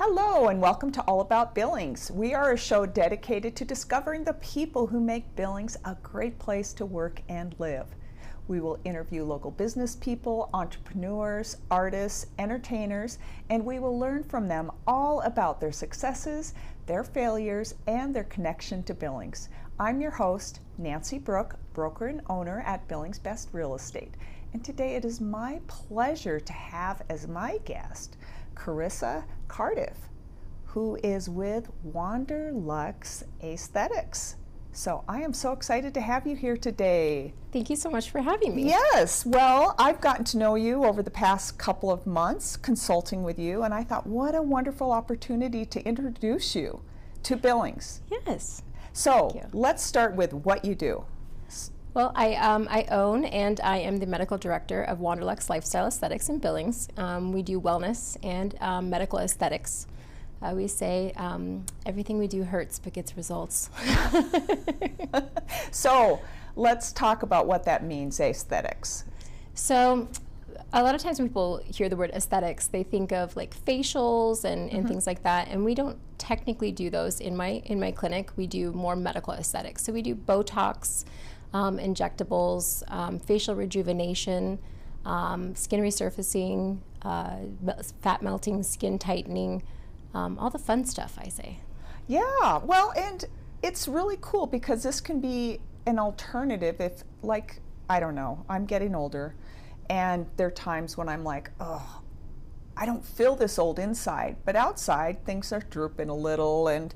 Hello and welcome to All About Billings. We are a show dedicated to discovering the people who make Billings a great place to work and live. We will interview local business people, entrepreneurs, artists, entertainers, and we will learn from them all about their successes, their failures, and their connection to Billings. I'm your host, Nancy Brooke, broker and owner at Billings Best Real Estate. And today it is my pleasure to have as my guest Carissa Cardiff, who is with Wanderluxe Aesthetics. So I am so excited to have you here today. Thank you so much for having me. Yes, well, I've gotten to know you over the past couple of months consulting with you, and I thought what a wonderful opportunity to introduce you to Billings. Yes. So let's start with what you do. Well, I own and I am the medical director of Wanderluxe Lifestyle Aesthetics in Billings. We do wellness and medical aesthetics. We say everything we do hurts but gets results. So let's talk about what that means, aesthetics. So a lot of times when people hear the word aesthetics, they think of like facials and things like that, and we don't technically do those in my clinic. We do more medical aesthetics. So we do Botox, injectables, facial rejuvenation, skin resurfacing, fat melting, skin tightening, all the fun stuff, I say. Yeah, well, and it's really cool because this can be an alternative if, like, I don't know, I'm getting older, and there are times when I'm like, oh, I don't feel this old inside, but outside things are drooping a little, and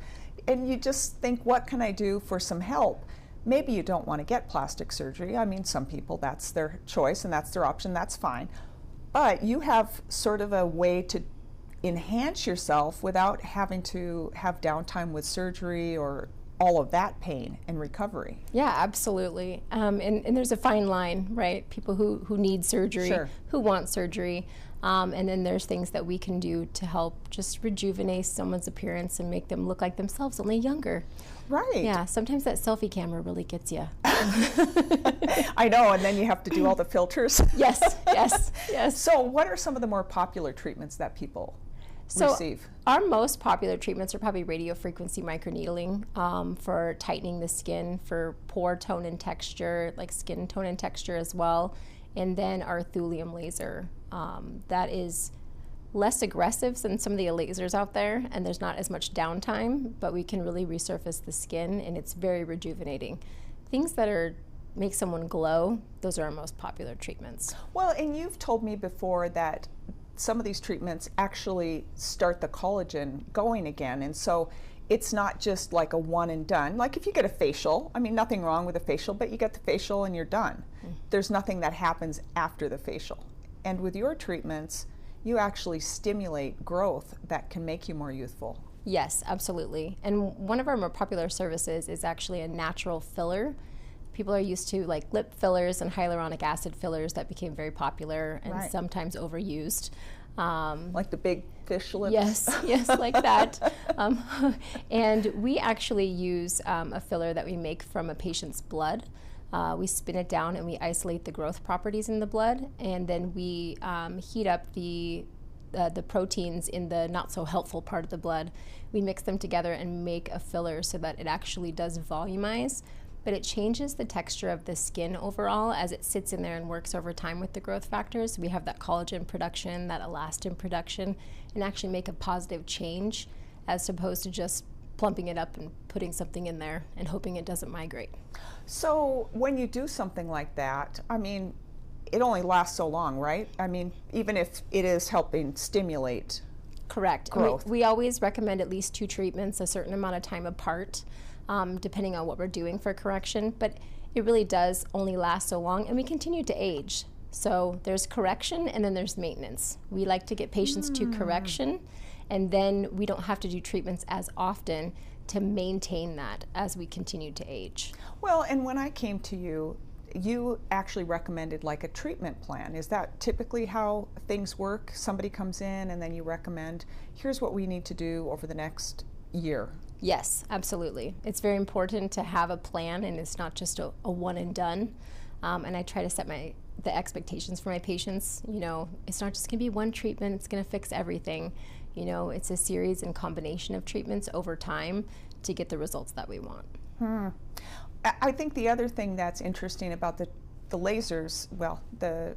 you just think, what can I do for some help? Maybe you don't want to get plastic surgery. I mean, some people, that's their choice and that's their option, that's fine. But you have sort of a way to enhance yourself without having to have downtime with surgery or all of that pain and recovery. Yeah, absolutely. And there's a fine line, right? People who need surgery, Sure. who want surgery. And then there's things that we can do to help just rejuvenate someone's appearance and make them look like themselves, only younger. Right. Yeah, sometimes that selfie camera really gets you. I know, and then you have to do all the filters. Yes, yes, yes. So what are some of the more popular treatments that people receive? Our most popular treatments are probably radiofrequency microneedling for tightening the skin, for pore tone and texture, like skin tone and texture as well. And then our thulium laser. That is less aggressive than some of the lasers out there, and there's not as much downtime, but we can really resurface the skin, and it's very rejuvenating. Things that make someone glow, those are our most popular treatments. Well, and you've told me before that some of these treatments actually start the collagen going again, and so it's not just like a one and done. Like if you get a facial, I mean, nothing wrong with a facial, but you get the facial and you're done. There's nothing that happens after the facial. And with your treatments, you actually stimulate growth that can make you more youthful. Yes, absolutely. And one of our more popular services is actually a natural filler. People are used to like lip fillers and hyaluronic acid fillers that became very popular and sometimes overused. Like the big fish lips? Yes, like that. And we actually use a filler that we make from a patient's blood. We spin it down and we isolate the growth properties in the blood, and then we heat up the proteins in the not so helpful part of the blood. We mix them together and make a filler so that it actually does volumize, but it changes the texture of the skin overall as it sits in there and works over time with the growth factors. We have that collagen production, that elastin production, and actually make a positive change as opposed to just plumping it up and putting something in there and hoping it doesn't migrate. So when you do something like that, I mean, it only lasts so long, right? I mean, even if it is helping stimulate Correct. growth. We always recommend at least 2 treatments a certain amount of time apart, depending on what we're doing for correction, but it really does only last so long, and we continue to age. So there's correction and then there's maintenance. We like to get patients to correction, and then we don't have to do treatments as often to maintain that as we continue to age. Well, and when I came to you, you actually recommended like a treatment plan. Is that typically how things work? Somebody comes in and then you recommend, here's what we need to do over the next year. Yes, absolutely. It's very important to have a plan, and it's not just a one and done. And I try to set the expectations for my patients. You know, it's not just going to be one treatment, it's going to fix everything. You know, it's a series and combination of treatments over time to get the results that we want. I think the other thing that's interesting about the lasers, well, the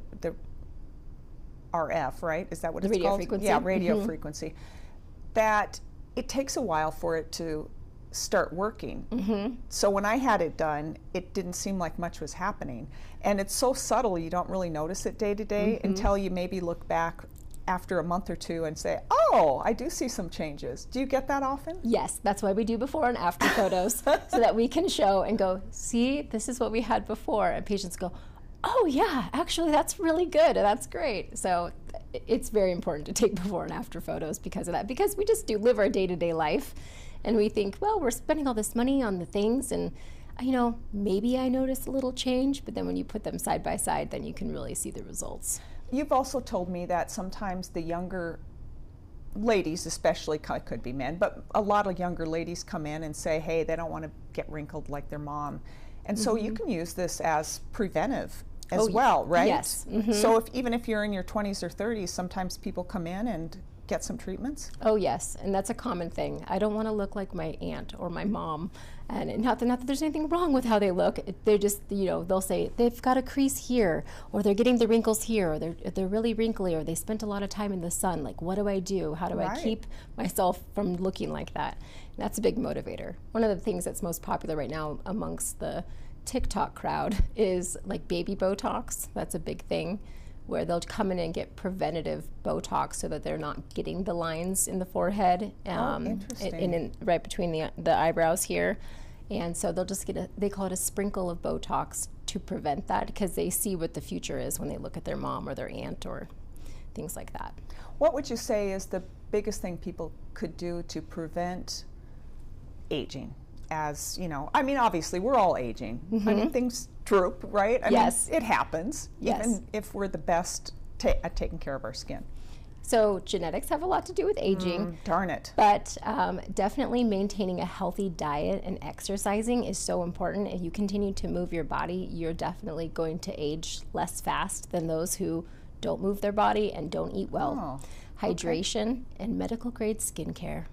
RF, right? Is that what The it's radio called? frequency? Yeah, radio frequency. That it takes a while for it to start working. So when I had it done, it didn't seem like much was happening. And it's so subtle, you don't really notice it day to day until you maybe look back after a month or two and say, oh, I do see some changes. Do you get that often? Yes, that's why we do before and after photos, so that we can show and go, see, this is what we had before. And patients go, oh yeah, actually that's really good, and that's great. So it's very important to take before and after photos because of that, because we just do live our day-to-day life, and we think, well, we're spending all this money on the things, and you know, maybe I notice a little change, but then when you put them side by side, then you can really see the results. You've also told me that sometimes the younger ladies, especially, could be men, but a lot of younger ladies come in and say, hey, they don't want to get wrinkled like their mom. And so you can use this as preventive as well, right? Yes. So even if you're in your 20s or 30s, sometimes people come in and get some treatments? Oh yes, and that's a common thing. I don't want to look like my aunt or my mom, and not that there's anything wrong with how they look. They're just, you know, they'll say they've got a crease here, or they're getting the wrinkles here, or they're really wrinkly, or they spent a lot of time in the sun. Like, what do I do? How do I keep myself from looking like that? And that's a big motivator. One of the things that's most popular right now amongst the TikTok crowd is like baby Botox. That's a big thing, where they'll come in and get preventative Botox so that they're not getting the lines in the forehead, interesting. Right between the eyebrows here. And so they'll just get they call it a sprinkle of Botox to prevent that, because they see what the future is when they look at their mom or their aunt or things like that. What would you say is the biggest thing people could do to prevent aging? As you know, I mean, obviously we're all aging. I mean, things droop, right? I mean, it happens, even if we're the best at taking care of our skin. So genetics have a lot to do with aging. Darn it. But definitely maintaining a healthy diet and exercising is so important. If you continue to move your body, you're definitely going to age less fast than those who don't move their body and don't eat well. Hydration and medical grade skincare.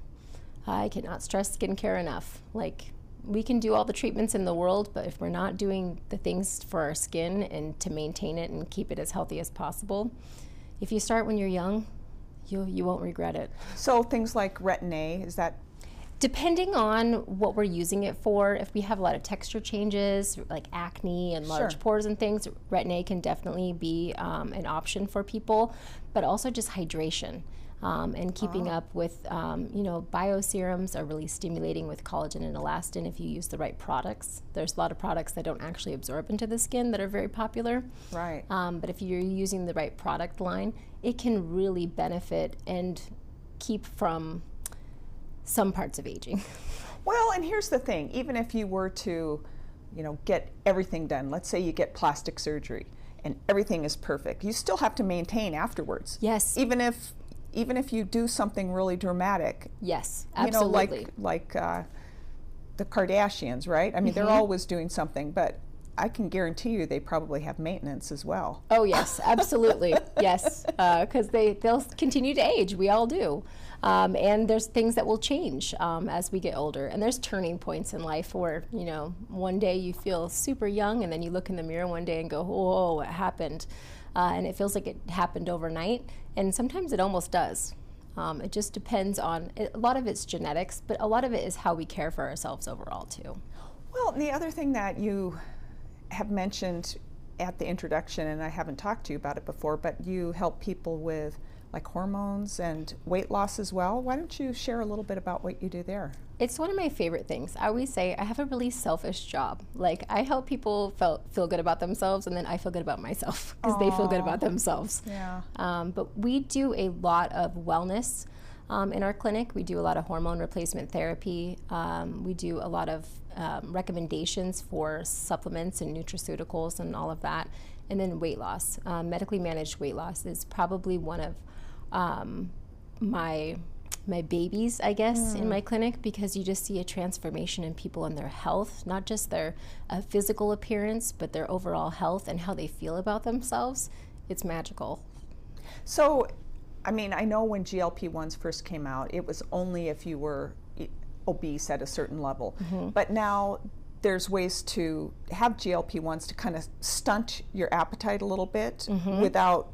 I cannot stress skincare enough. Like, we can do all the treatments in the world, but if we're not doing the things for our skin and to maintain it and keep it as healthy as possible, if you start when you're young, you won't regret it. So things like Retin-A, is that? Depending on what we're using it for, if we have a lot of texture changes, like acne and large pores and things, Retin-A can definitely be an option for people, but also just hydration. And keeping up with, you know, bioserums are really stimulating with collagen and elastin if you use the right products. There's a lot of products that don't actually absorb into the skin that are very popular. Right. But if you're using the right product line, it can really benefit and keep from some parts of aging. Well, and here's the thing. Even if you were to, you know, get everything done, let's say you get plastic surgery and everything is perfect, you still have to maintain afterwards. Yes. Even if you do something really dramatic. Yes, absolutely. You know, like the Kardashians, right? I mean, they're always doing something, but I can guarantee you they probably have maintenance as well. Oh yes, absolutely. Yes, because they'll continue to age. We all do. And there's things that will change as we get older. And there's turning points in life where, you know, one day you feel super young and then you look in the mirror one day and go, whoa, what happened? And it feels like it happened overnight, and sometimes it almost does. It just depends on, a lot of it's genetics, but a lot of it is how we care for ourselves overall too. Well, the other thing that you have mentioned at the introduction, and I haven't talked to you about it before, but you help people with like hormones and weight loss as well. Why don't you share a little bit about what you do there? It's one of my favorite things. I always say I have a really selfish job. Like, I help people feel good about themselves, and then I feel good about myself because they feel good about themselves. Yeah. But we do a lot of wellness in our clinic. We do a lot of hormone replacement therapy. We do a lot of recommendations for supplements and nutraceuticals and all of that. And then weight loss. Medically managed weight loss is probably one of my babies, I guess, in my clinic, because you just see a transformation in people and their health, not just their physical appearance, but their overall health and how they feel about themselves. It's magical. So I mean, I know when GLP-1s first came out, it was only if you were obese at a certain level. But now there's ways to have GLP-1s to kind of stunt your appetite a little bit without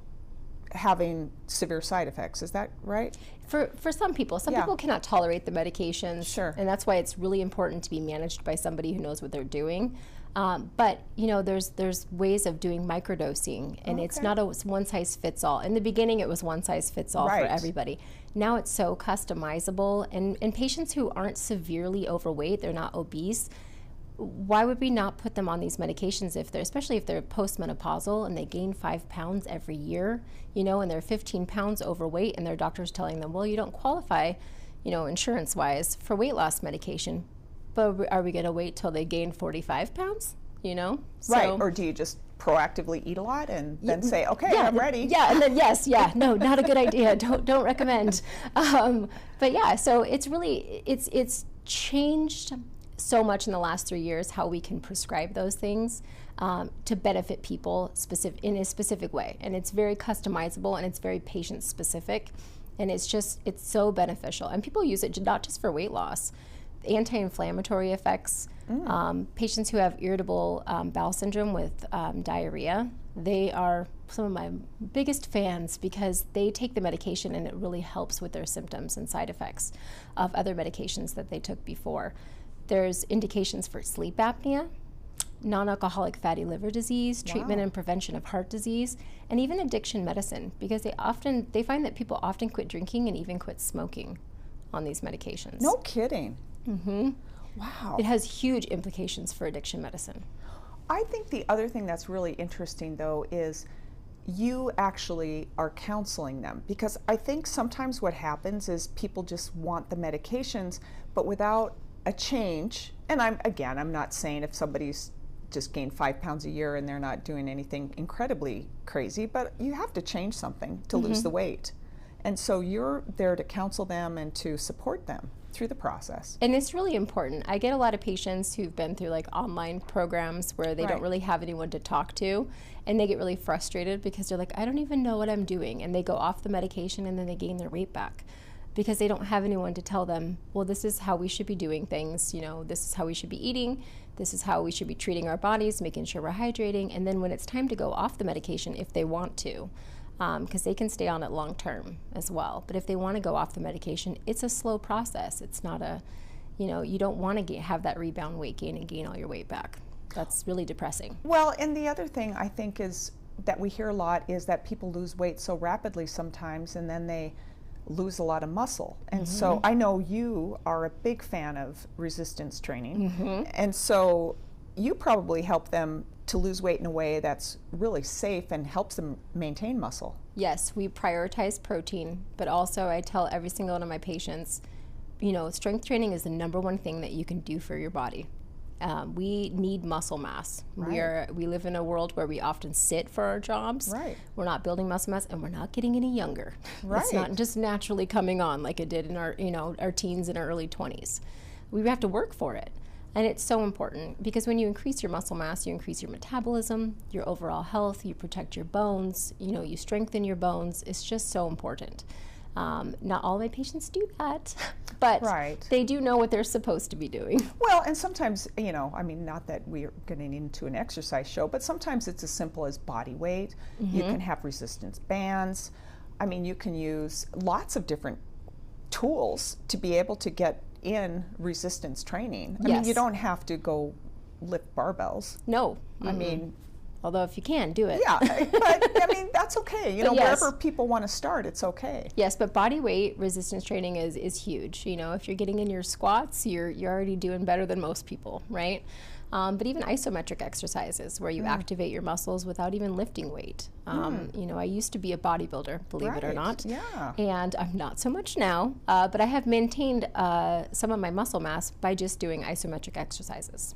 having severe side effects. Is that right? For some people people cannot tolerate the medications. Sure. And that's why it's really important to be managed by somebody who knows what they're doing. But you know, there's ways of doing microdosing, and it's not a one size fits all. In the beginning, it was one size fits all for everybody. Now it's so customizable, and patients who aren't severely overweight, they're not obese. Why would we not put them on these medications especially if they're postmenopausal and they gain 5 pounds every year, you know, and they're 15 pounds overweight, and their doctor's telling them, well, you don't qualify, you know, insurance-wise for weight loss medication. But are we going to wait till they gain 45 pounds, you know? Right, or do you just proactively eat a lot and then say, okay, I'm ready? Yeah, and then no, not a good idea. Don't recommend. But yeah, so it's really, it's changed so much in the last 3 years how we can prescribe those things to benefit people in a specific way. And it's very customizable, and it's very patient specific. And it's so beneficial. And people use it not just for weight loss. Anti-inflammatory effects. Patients who have irritable bowel syndrome with diarrhea, they are some of my biggest fans because they take the medication and it really helps with their symptoms and side effects of other medications that they took before. There's indications for sleep apnea, non-alcoholic fatty liver disease, treatment and prevention of heart disease, and even addiction medicine, because they find that people often quit drinking and even quit smoking on these medications. No kidding. Wow. It has huge implications for addiction medicine. I think the other thing that's really interesting, though, is you actually are counseling them, because I think sometimes what happens is people just want the medications, but without a change. And I'm not saying if somebody's just gained 5 pounds a year and they're not doing anything incredibly crazy, but you have to change something to lose the weight. And so you're there to counsel them and to support them through the process. And it's really important. I get a lot of patients who've been through like online programs where they don't really have anyone to talk to, and they get really frustrated because they're like, I don't even know what I'm doing, and they go off the medication and then they gain their weight back because they don't have anyone to tell them, well, this is how we should be doing things, you know, this is how we should be eating, this is how we should be treating our bodies, making sure we're hydrating, and then when it's time to go off the medication, if they want to, because they can stay on it long term as well. But if they want to go off the medication, it's a slow process. It's not you don't want to have that rebound weight gain and gain all your weight back. That's really depressing. Well, and the other thing I think is that we hear a lot is that people lose weight so rapidly sometimes, and then they lose a lot of muscle. And so I know you are a big fan of resistance training. And so you probably help them to lose weight in a way that's really safe and helps them maintain muscle. Yes, we prioritize protein, but also I tell every single one of my patients, you know, strength training is the #1 thing that you can do for your body. We need muscle mass. We live in a world where we often sit for our jobs. We're not building muscle mass, and we're not getting any younger. It's not just naturally coming on like it did in our teens and our early 20s. We have to work for it. And it's so important because when you increase your muscle mass, you increase your metabolism, your overall health, you protect your bones, you strengthen your bones. It's just so important. Not all my patients do that, but they do know what they're supposed to be doing. Well, and sometimes, not that we're getting into an exercise show, but sometimes it's as simple as body weight. You can have resistance bands. I mean, you can use lots of different tools to be able to get in resistance training. I mean, you don't have to go lift barbells. No. I mean, although if you can, do it. Yeah, but I mean, that's okay. Wherever people want to start, it's okay. Yes, but body weight resistance training is huge. If you're getting in your squats, you're already doing better than most people, right? But even isometric exercises where you activate your muscles without even lifting weight. I used to be a bodybuilder, believe it or not. Yeah. And I'm not so much now, but I have maintained some of my muscle mass by just doing isometric exercises.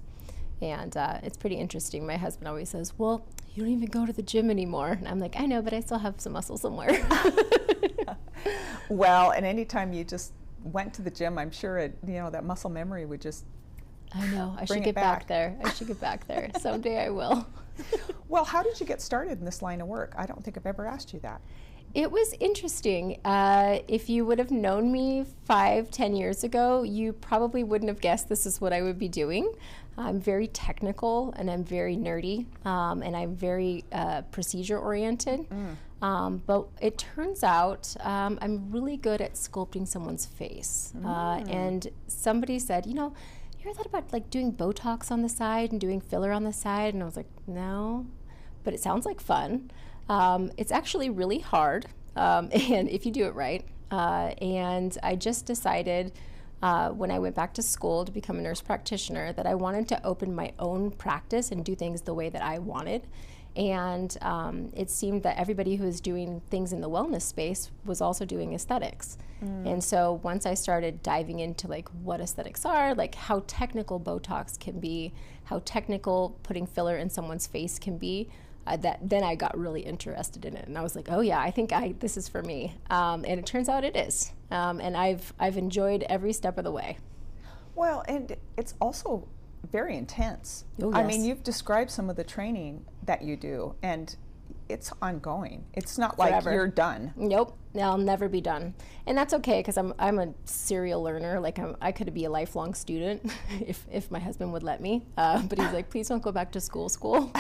And it's pretty interesting. My husband always says, well, you don't even go to the gym anymore. And I'm like, I know, but I still have some muscle somewhere. Well, and anytime you just went to the gym, I'm sure that muscle memory would just I know. I should get back there. I should get back there. Someday I will. Well, how did you get started in this line of work? I don't think I've ever asked you that. It was interesting. If you would have known me 5-10 years ago, you probably wouldn't have guessed this is what I would be doing. I'm very technical and I'm very nerdy and I'm very procedure oriented. But it turns out I'm really good at sculpting someone's face. And somebody said, you know, you ever thought about like doing Botox on the side and doing filler on the side? And I was like, no, but it sounds like fun. It's actually really hard, and if you do it right. And I just decided when I went back to school to become a nurse practitioner that I wanted to open my own practice and do things the way that I wanted. And it seemed that everybody who was doing things in the wellness space was also doing aesthetics. And so once I started diving into like what aesthetics are, like how technical Botox can be, how technical putting filler in someone's face can be, then I got really interested in it, and I was like, oh yeah, I think this is for me. And it turns out it is, and I've enjoyed every step of the way. Well, and it's also very intense. Oh, yes. I mean, you've described some of the training that you do, and it's ongoing. It's not Forever. like you're done. Nope, I'll never be done, and that's okay because I'm a serial learner. Like I could be a lifelong student if my husband would let me. But he's like, please don't go back to school.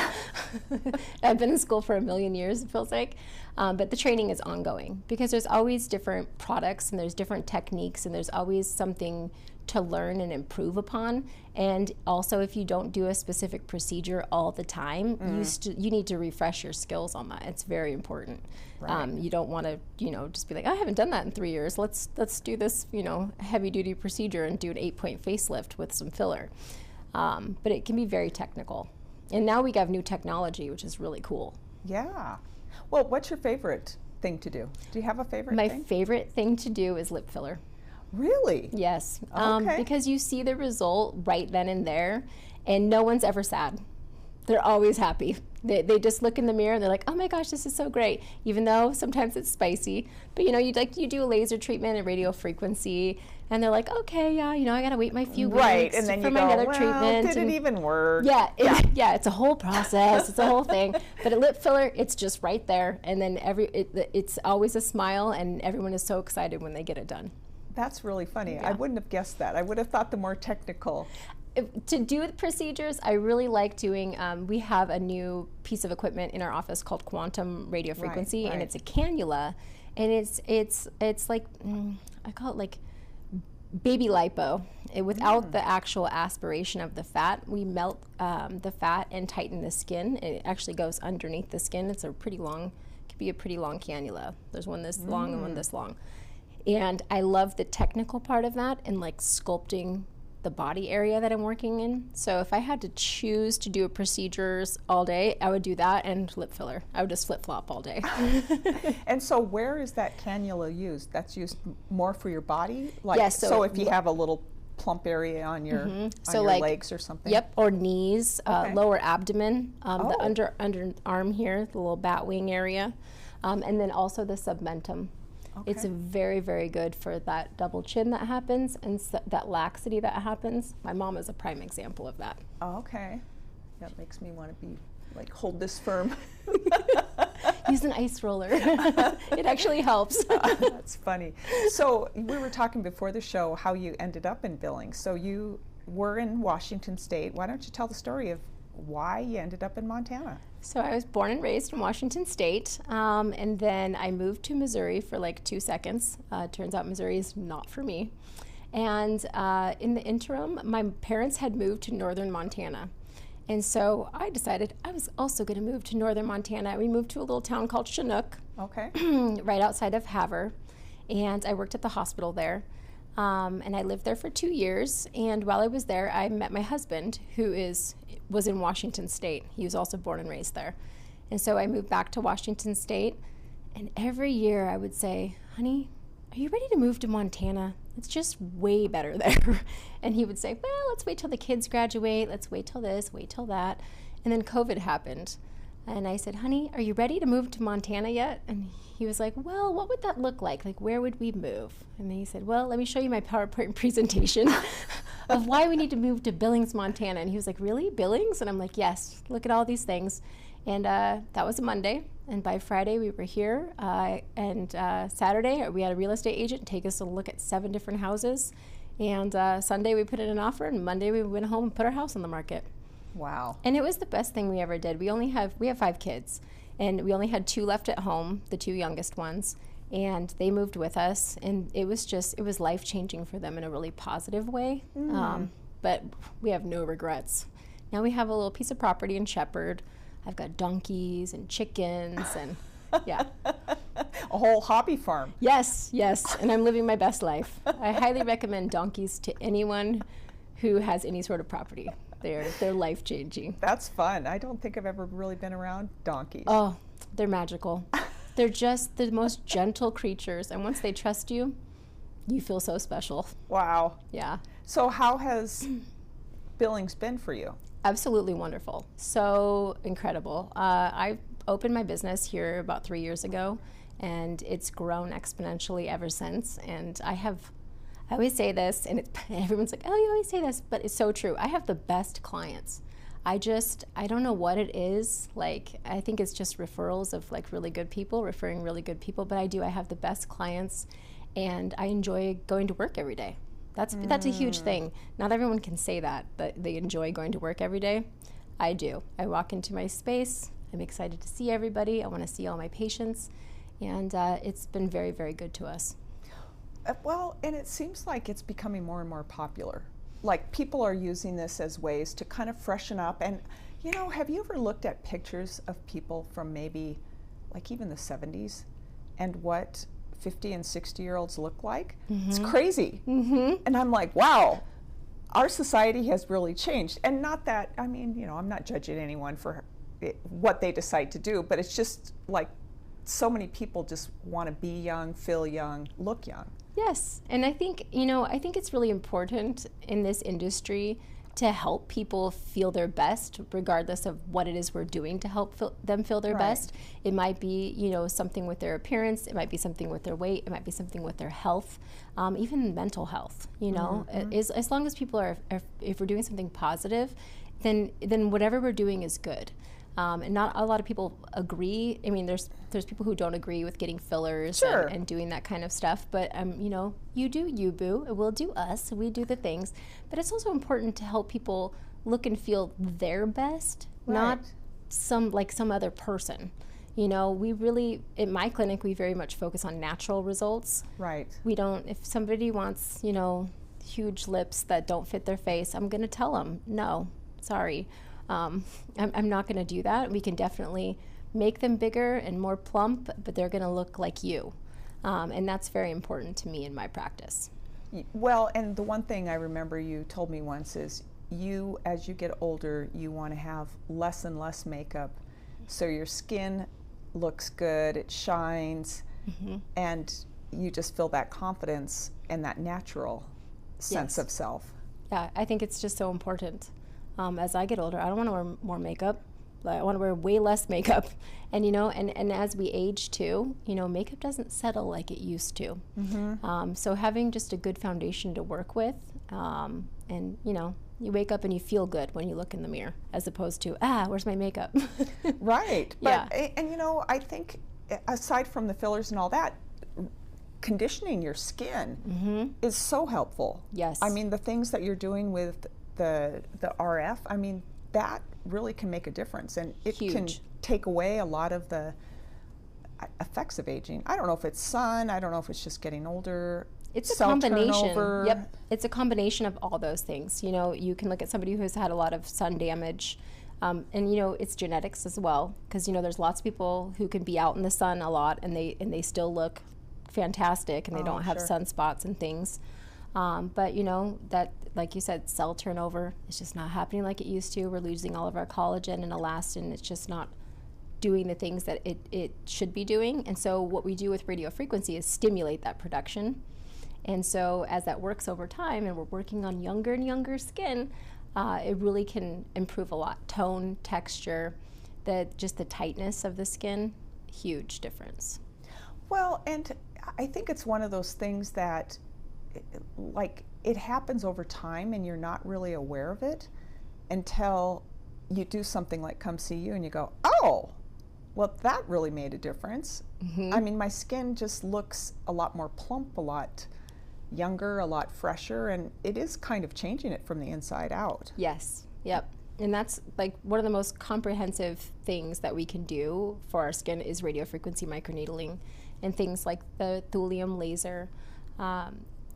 I've been in school for 1,000,000 years. It feels like, but the training is ongoing because there's always different products and there's different techniques and there's always something to learn and improve upon. And also, if you don't do a specific procedure all the time, you need to refresh your skills on that. It's very important. Right. You don't want to, just be like, I haven't done that in 3 years. Let's do this, heavy duty procedure and do an 8-point facelift with some filler. But it can be very technical. And now we have new technology, which is really cool. Yeah. Well, what's your favorite thing to do? Do you have a favorite thing? My favorite thing to do is lip filler. Really? Yes, Okay. because you see the result right then and there, and no one's ever sad. They're always happy. They just look in the mirror and they're like, oh my gosh, this is so great. Even though sometimes it's spicy, but you do a laser treatment and radio frequency, and they're like, okay, yeah, I gotta wait my few weeks and then for you my go, another well, treatment. did it even work? Yeah, it's a whole process. It's a whole thing. But a lip filler, it's just right there, and then it's always a smile, and everyone is so excited when they get it done. That's really funny. Yeah. I wouldn't have guessed that. I would have thought the more technical. To do procedures, I really like doing, we have a new piece of equipment in our office called quantum radio frequency, and it's a cannula, and it's like, I call it like baby lipo. Without the actual aspiration of the fat, we melt the fat and tighten the skin. It actually goes underneath the skin. It's could be a pretty long cannula. There's one this long and one this long. And I love the technical part of that and like sculpting the body area that I'm working in. So if I had to choose to do procedures all day, I would do that and lip filler. I would just flip-flop all day. And so where is that cannula used? That's used more for your body? Like, Yes, so if you have a little plump area on your, like, legs or something? Yep, or knees, lower abdomen, the underarm here, the little bat wing area, and then also the submentum. Okay. It's very, very good for that double chin that happens and that laxity that happens. My mom is a prime example of that. Oh, okay. That makes me want to be like, hold this firm. Use an ice roller. It actually helps. That's funny. So we were talking before the show how you ended up in Billings. So you were in Washington State. Why don't you tell the story of why you ended up in Montana? So I was born and raised in Washington State, and then I moved to Missouri for like 2 seconds. Turns out Missouri is not for me. And in the interim, my parents had moved to northern Montana. And so I decided I was also going to move to northern Montana. We moved to a little town called Chinook, Okay. right outside of Havre, and I worked at the hospital there. And I lived there for 2 years, and while I was there, I met my husband, who was in Washington State. He was also born and raised there. And so I moved back to Washington State, and every year I would say, honey, are you ready to move to Montana? It's just way better there. And he would say, well, let's wait till the kids graduate, let's wait till this, wait till that. And then COVID happened. And I said, honey, are you ready to move to Montana yet? And he was like, well, what would that look like? Like, where would we move? And then he said, well, let me show you my PowerPoint presentation of why we need to move to Billings, Montana. And he was like, really? Billings? And I'm like, yes, look at all these things. And that was a Monday. And by Friday, we were here. And Saturday, we had a real estate agent take us to look at 7 different houses. And Sunday, we put in an offer. And Monday, we went home and put our house on the market. Wow. And it was the best thing we ever did. We have 5 kids. And we only had 2 left at home, the 2 youngest ones. And they moved with us. And it was life-changing for them in a really positive way. But we have no regrets. Now we have a little piece of property in Shepherd. I've got donkeys and chickens and yeah. A whole hobby farm. Yes, and I'm living my best life. I highly recommend donkeys to anyone who has any sort of property. They're life-changing. That's fun. I don't think I've ever really been around donkeys. Oh, they're magical. They're just the most gentle creatures, and once they trust you, you feel so special. Wow. Yeah. So how has Billings been for you? Absolutely wonderful. So incredible. I opened my business here about 3 years ago, and it's grown exponentially ever since. And I always say this, and everyone's like, oh, you always say this, but it's so true. I have the best clients. I don't know what it is. Like, I think it's just referrals of like really good people, referring really good people, but I have the best clients, and I enjoy going to work every day. That's a huge thing. Not everyone can say that they enjoy going to work every day. I do. I walk into my space. I'm excited to see everybody. I want to see all my patients. And it's been very, very good to us. Well, and it seems like it's becoming more and more popular. Like, people are using this as ways to kind of freshen up. And, you know, have you ever looked at pictures of people from maybe like even the 70s and what 50 and 60-year-olds look like? It's crazy. And I'm like, wow, our society has really changed. And not that, I mean, you know, I'm not judging anyone for what they decide to do, but it's just like so many people just want to be young, feel young, look young. Yes, and I think it's really important in this industry to help people feel their best, regardless of what it is we're doing to help them feel their best. It might be, you know, something with their appearance. It might be something with their weight. It might be something with their health, even mental health. You know, as long as people are, if we're doing something positive, then whatever we're doing is good. And not a lot of people agree. I mean, there's people who don't agree with getting fillers and doing that kind of stuff. But you know, you do you, boo. We'll do us. We do the things. But it's also important to help people look and feel their best, not some other person. You know, we really, in my clinic, we very much focus on natural results. Right. We don't. If somebody wants, you know, huge lips that don't fit their face, I'm going to tell them, no, sorry. I'm not going to do that. We can definitely make them bigger and more plump, but they're going to look like you. And that's very important to me in my practice. Well, and the one thing I remember you told me once is as you get older, you want to have less and less makeup so your skin looks good, it shines, and you just feel that confidence and that natural sense of self. Yeah, I think it's just so important. As I get older, I don't want to wear more makeup. I want to wear way less makeup. And, you know, and as we age too, you know, makeup doesn't settle like it used to. So having just a good foundation to work with, and, you know, you wake up and you feel good when you look in the mirror, as opposed to, where's my makeup? Right. But, yeah. And, you know, I think aside from the fillers and all that, conditioning your skin is so helpful. Yes. I mean, the things that you're doing with the RF, I mean, that really can make a difference, and it can take away a lot of the effects of aging. I don't know if it's sun, I don't know if it's just getting older. It's a combination. Yep, it's a combination of all those things. You know, you can look at somebody who's had a lot of sun damage, and you know, it's genetics as well, because you know, there's lots of people who can be out in the sun a lot and they still look fantastic, and they don't have sunspots and things. But you know, that, like you said, cell turnover is just not happening like it used to. We're losing all of our collagen and elastin. It's just not doing the things that it should be doing. And so what we do with radio frequency is stimulate that production. And so as that works over time, and we're working on younger and younger skin, it really can improve a lot. Tone, texture, just the tightness of the skin, huge difference. Well, and I think it's one of those things that like it happens over time and you're not really aware of it until you do something like come see you and you go, oh, well, that really made a difference. I mean, my skin just looks a lot more plump, a lot younger, a lot fresher, and it is kind of changing it from the inside out. Yes, yep. And that's like one of the most comprehensive things that we can do for our skin is radiofrequency microneedling and things like the thulium laser,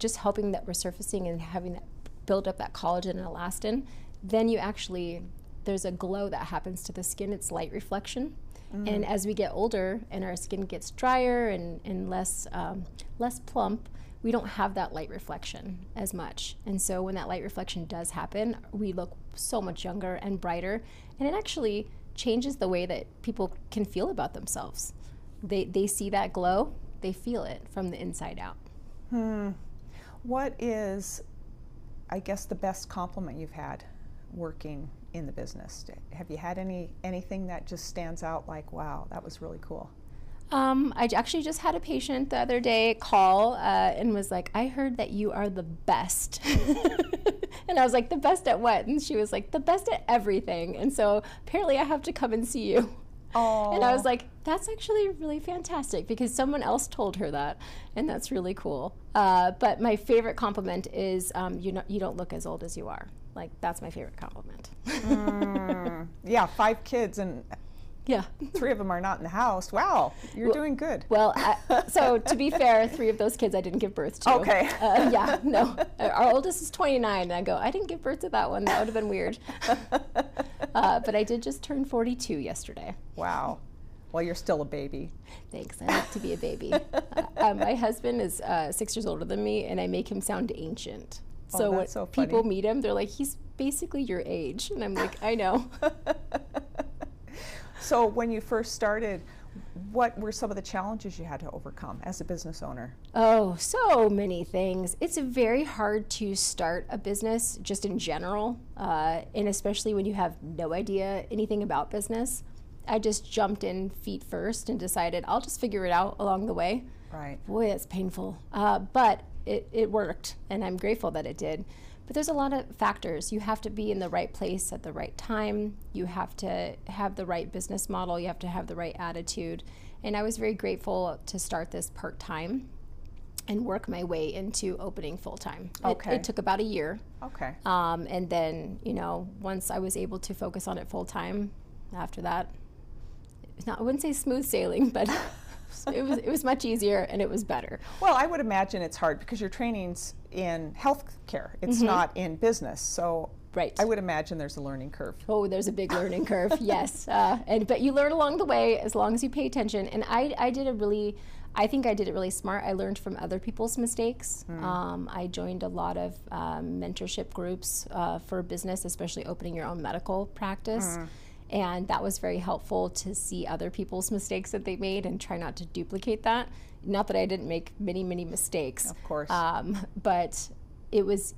just helping that resurfacing and having that build up that collagen and elastin. Then you actually, there's a glow that happens to the skin. It's light reflection. And as we get older and our skin gets drier and less plump, we don't have that light reflection as much. And so when that light reflection does happen, we look so much younger and brighter. And it actually changes the way that people can feel about themselves. They see that glow, they feel it from the inside out. What is, I guess, the best compliment you've had working in the business? Have you had anything that just stands out like, wow, that was really cool? I actually just had a patient the other day call and was like, I heard that you are the best. And I was like, the best at what? And she was like, the best at everything. And so apparently I have to come and see you. Oh. And I was like, that's actually really fantastic because someone else told her that, and that's really cool. But my favorite compliment is you don't look as old as you are. Like, that's my favorite compliment. Yeah, 5 kids and yeah, 3 of them are not in the house. Wow, you're doing good. Well, so to be fair, 3 of those kids I didn't give birth to. Okay. Yeah, no. Our oldest is 29, and I go, I didn't give birth to that one. That would have been weird. But I did just turn 42 yesterday. Wow. Well, you're still a baby. Thanks. I like to be a baby. My husband is 6 years older than me, and I make him sound ancient. So when people meet him, they're like, he's basically your age. And I'm like, I know. So when you first started, what were some of the challenges you had to overcome as a business owner? Oh, so many things. It's very hard to start a business just in general, and especially when you have no idea anything about business. I just jumped in feet first and decided I'll just figure it out along the way. Right. Boy, it's painful. But it worked, and I'm grateful that it did. But there's a lot of factors. You have to be in the right place at the right time. You have to have the right business model. You have to have the right attitude. And I was very grateful to start this part-time and work my way into opening full-time. Okay. It took about a year. Okay. And then, once I was able to focus on it full-time, after that, I wouldn't say smooth sailing, but it was much easier and it was better. Well, I would imagine it's hard because your training's in healthcare. It's not in business. So right. I would imagine there's a learning curve. Oh, there's a big learning curve, yes. But you learn along the way as long as you pay attention. And I think I did it really smart. I learned from other people's mistakes. I joined a lot of mentorship groups for business, especially opening your own medical practice. And that was very helpful to see other people's mistakes that they made and try not to duplicate that. Not that I didn't make many, many mistakes. Of course. But it was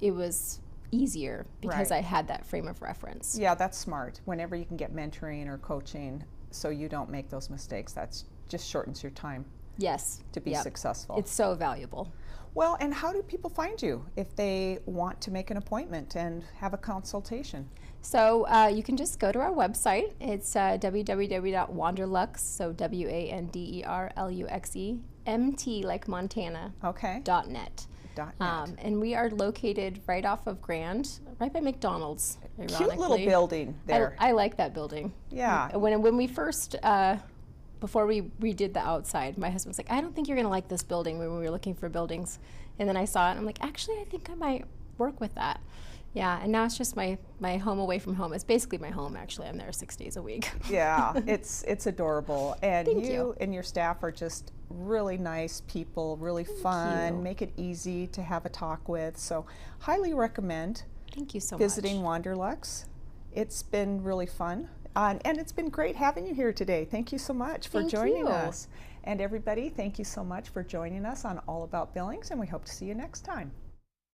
easier because Right. I had that frame of reference. Yeah, that's smart. Whenever you can get mentoring or coaching so you don't make those mistakes, that's just shortens your time Yes. to be successful. It's so valuable. Well, and how do people find you if they want to make an appointment and have a consultation? So you can just go to our website. It's www.wanderluxe, so WANDERLUXE, MT like Montana, Okay. .net. .net. And we are located right off of Grand, right by McDonald's. Cute little building there. I like that building. Yeah. When we first, before we redid the outside, my husband was like, I don't think you're going to like this building when we were looking for buildings. And then I saw it, and I'm like, actually, I think I might work with that. Yeah, and now it's just my home away from home. It's basically my home, actually. I'm there 6 days a week. Yeah, it's adorable. And Thank you you. and your staff are just really nice people, really fun, make it easy to have a talk with. So highly recommend Thank you so visiting much. Wanderluxe. It's been really fun. And it's been great having you here today. Thank you so much for Thank joining you. us. And everybody, thank you so much for joining us on All About Billings, and we hope to see you next time.